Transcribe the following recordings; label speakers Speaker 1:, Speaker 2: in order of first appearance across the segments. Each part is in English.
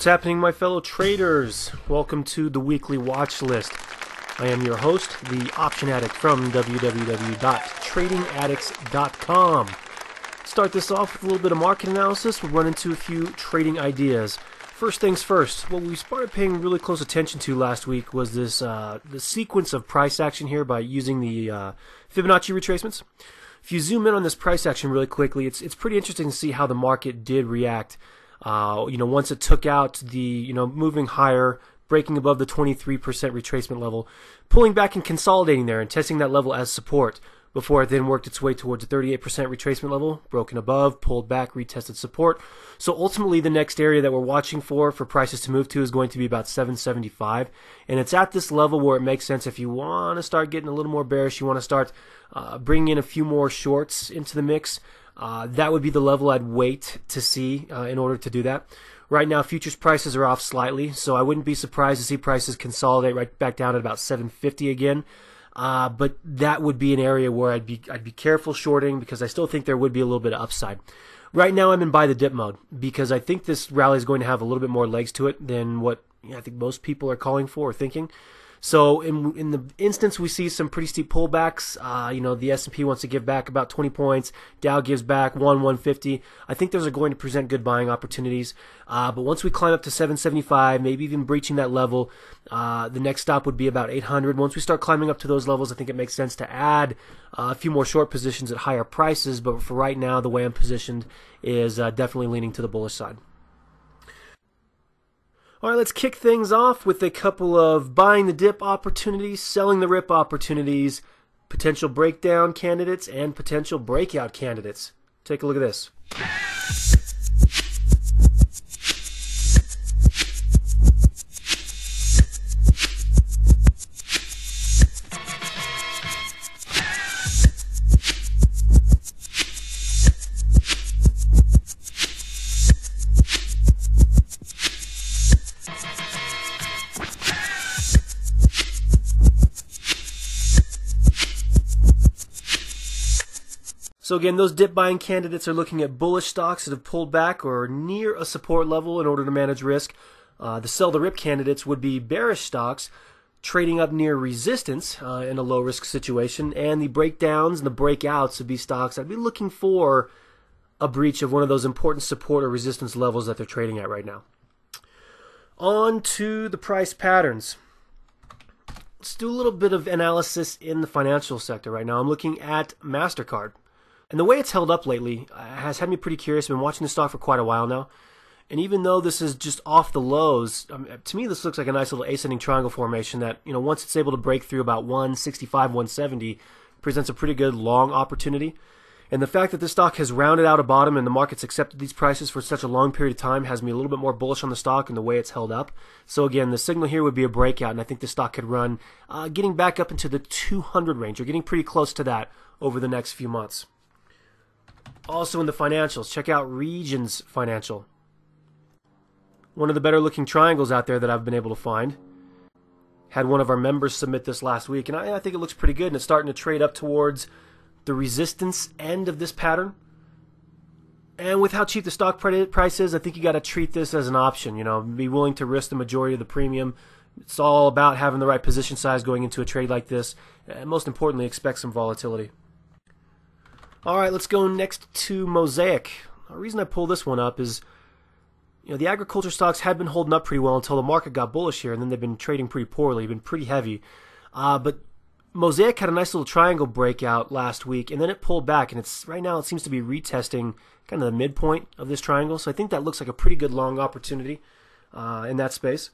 Speaker 1: What's happening, my fellow traders? Welcome to the weekly watch list. I am your host, the Option Addict from www.tradingaddicts.com. Start this off with a little bit of market analysis. We'll run into a few trading ideas. First things first, what we started paying really close attention to last week was this the sequence of price action here by using the Fibonacci retracements. If you zoom in on this price action really quickly, it's pretty interesting to see how the market did react. Once it took out the, moving higher, breaking above the 23% retracement level, pulling back and consolidating there and testing that level as support before it then worked its way towards the 38% retracement level, broken above, pulled back, retested support. So ultimately the next area that we're watching for prices to move to is going to be about 775, and it's at this level where it makes sense if you want to start getting a little more bearish, you want to start bringing in a few more shorts into the mix. That would be the level I'd wait to see in order to do that. Right now, futures prices are off slightly, so I wouldn't be surprised to see prices consolidate right back down at about 750 again. But that would be an area where I'd be careful shorting because I still think there would be a little bit of upside. Right now, I'm in buy the dip mode because I think this rally is going to have a little bit more legs to it than what I think most people are calling for or thinking. So in the instance we see some pretty steep pullbacks, the S&P wants to give back about 20 points, Dow gives back 150. I think those are going to present good buying opportunities. But once we climb up to 775, maybe even breaching that level, the next stop would be about 800. Once we start climbing up to those levels, I think it makes sense to add a few more short positions at higher prices. But for right now, the way I'm positioned is definitely leaning to the bullish side. All right, let's kick things off with a couple of buying the dip opportunities, selling the rip opportunities, potential breakdown candidates, and potential breakout candidates. Take a look at this. So again, those dip buying candidates are looking at bullish stocks that have pulled back or near a support level in order to manage risk. The sell the rip candidates would be bearish stocks trading up near resistance in a low risk situation, and the breakdowns and the breakouts would be stocks that would be looking for a breach of one of those important support or resistance levels that they're trading at right now. On to the price patterns. Let's do a little bit of analysis in the financial sector right now. I'm looking at MasterCard. And the way it's held up lately has had me pretty curious. I've been watching the stock for quite a while now. And even though this is just off the lows, to me this looks like a nice little ascending triangle formation that, once it's able to break through about 165, 170, presents a pretty good long opportunity. And the fact that this stock has rounded out a bottom and the market's accepted these prices for such a long period of time has me a little bit more bullish on the stock and the way it's held up. So again, the signal here would be a breakout, and I think the stock could run getting back up into the 200 range, or getting pretty close to that over the next few months. Also in the financials, check out Regions Financial. One of the better looking triangles out there that I've been able to find. Had one of our members submit this last week, and I think it looks pretty good, and it's starting to trade up towards the resistance end of this pattern. And with how cheap the stock price is, I think you got to treat this as an option. Be willing to risk the majority of the premium. It's all about having the right position size going into a trade like this, and most importantly, expect some volatility. All right, let's go next to Mosaic. The reason I pull this one up is, the agriculture stocks had been holding up pretty well until the market got bullish here, and then they've been trading pretty poorly, been pretty heavy. But Mosaic had a nice little triangle breakout last week, and then it pulled back, and right now it seems to be retesting kind of the midpoint of this triangle. So I think that looks like a pretty good long opportunity in that space.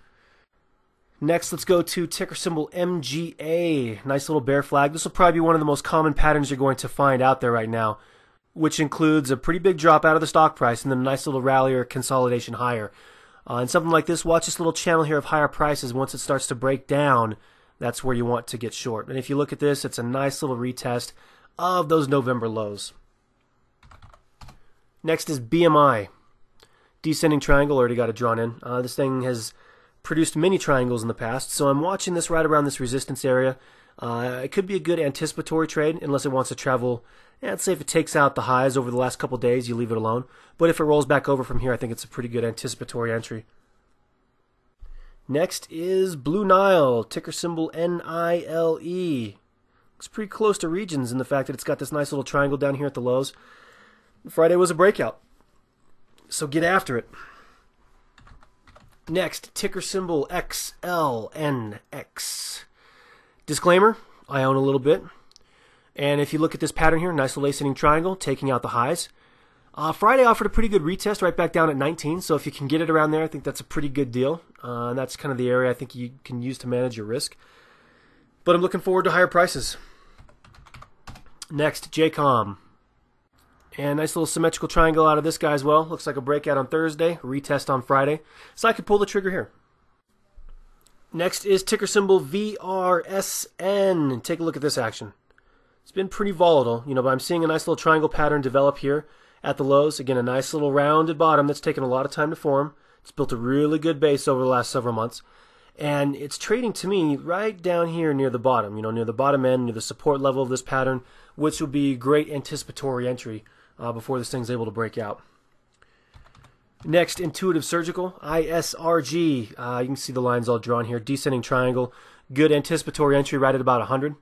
Speaker 1: Next, let's go to ticker symbol MGA. Nice little bear flag. This will probably be one of the most common patterns you're going to find out there right now, which includes a pretty big drop out of the stock price and then a nice little rally or consolidation higher. And something like this, watch this little channel here of higher prices. Once it starts to break down, that's where you want to get short. And if you look at this, it's a nice little retest of those November lows. Next is BMI. Descending triangle, already got it drawn in. This thing has produced many triangles in the past, so I'm watching this right around this resistance area. It could be a good anticipatory trade unless it wants to travel. Let's say if it takes out the highs over the last couple days, you leave it alone. But if it rolls back over from here, I think it's a pretty good anticipatory entry. Next is Blue Nile, ticker symbol NILE. Looks pretty close to Regions in the fact that it's got this nice little triangle down here at the lows. Friday was a breakout, so get after it. Next, ticker symbol XLNX. Disclaimer, I own a little bit. And if you look at this pattern here, nice little ascending triangle, taking out the highs. Friday offered a pretty good retest right back down at 19, so if you can get it around there, I think that's a pretty good deal. And that's kind of the area I think you can use to manage your risk. But I'm looking forward to higher prices. Next, JCOM. And nice little symmetrical triangle out of this guy as well. Looks like a breakout on Thursday, retest on Friday. So I could pull the trigger here. Next is ticker symbol VRSN. Take a look at this action. It's been pretty volatile, but I'm seeing a nice little triangle pattern develop here at the lows. Again, a nice little rounded bottom that's taken a lot of time to form. It's built a really good base over the last several months. And it's trading to me right down here near the bottom, near the bottom end, near the support level of this pattern, which would be great anticipatory entry before this thing's able to break out. Next, Intuitive Surgical, ISRG. You can see the lines all drawn here. Descending triangle. Good anticipatory entry right at about 100.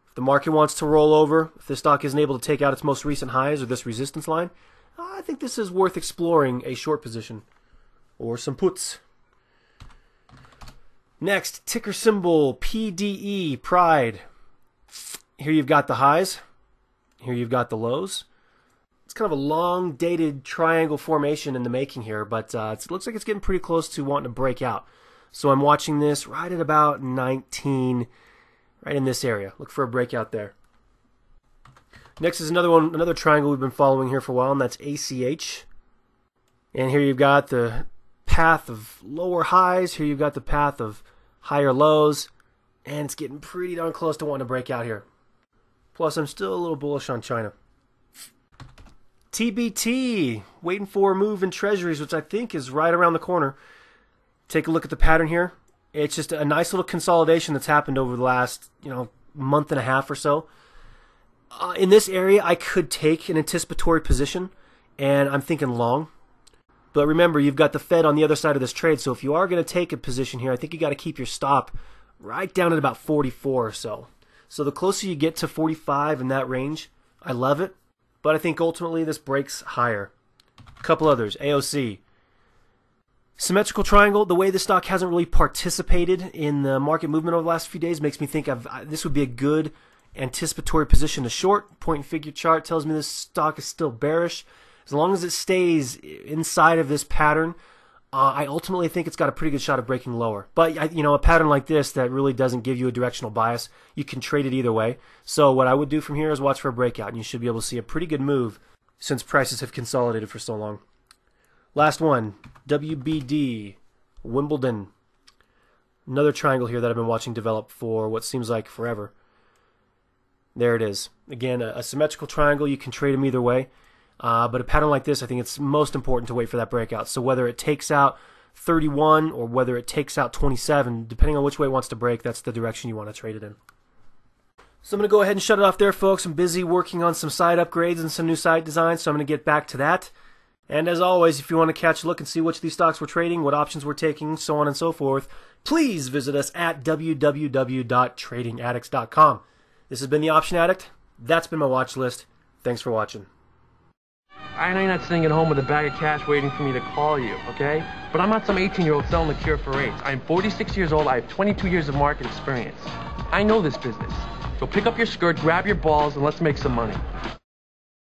Speaker 1: If the market wants to roll over, if the stock isn't able to take out its most recent highs or this resistance line, I think this is worth exploring a short position or some puts. Next, ticker symbol PDE, Pride. Here you've got the highs. Here you've got the lows. It's kind of a long-dated triangle formation in the making here, but it looks like it's getting pretty close to wanting to break out. So I'm watching this right at about 19, right in this area. Look for a breakout there. Next is another triangle we've been following here for a while, and that's ACH. And here you've got the path of lower highs. Here you've got the path of higher lows, and it's getting pretty darn close to wanting to break out here. Plus, I'm still a little bullish on China. TBT, waiting for a move in treasuries, which I think is right around the corner. Take a look at the pattern here. It's just a nice little consolidation that's happened over the last, month and a half or so. In this area, I could take an anticipatory position, and I'm thinking long. But remember, you've got the Fed on the other side of this trade, so if you are going to take a position here, I think you got to keep your stop right down at about 44 or so. So the closer you get to 45 in that range, I love it. But I think ultimately this breaks higher. A couple others. AOC. Symmetrical triangle. The way the stock hasn't really participated in the market movement over the last few days makes me think this would be a good anticipatory position to short. Point and figure chart tells me this stock is still bearish. As long as it stays inside of this pattern, I ultimately think it's got a pretty good shot of breaking lower. But a pattern like this that really doesn't give you a directional bias, you can trade it either way. So what I would do from here is watch for a breakout, and you should be able to see a pretty good move since prices have consolidated for so long. Last one, WBD, Wimbledon. Another triangle here that I've been watching develop for what seems like forever. There it is. Again, a symmetrical triangle. You can trade them either way. But a pattern like this, I think it's most important to wait for that breakout. So whether it takes out 31 or whether it takes out 27, depending on which way it wants to break, that's the direction you want to trade it in. So I'm going to go ahead and shut it off there, folks. I'm busy working on some site upgrades and some new site designs, so I'm going to get back to that. And as always, if you want to catch a look and see which of these stocks we're trading, what options we're taking, so on and so forth, please visit us at www.tradingaddicts.com. This has been The Option Addict. That's been my watch list. Thanks for watching.
Speaker 2: I know you're not sitting at home with a bag of cash waiting for me to call you, okay? But I'm not some 18-year-old selling the cure for AIDS. I'm 46 years old. I have 22 years of market experience. I know this business. So pick up your skirt, grab your balls, and let's make some money.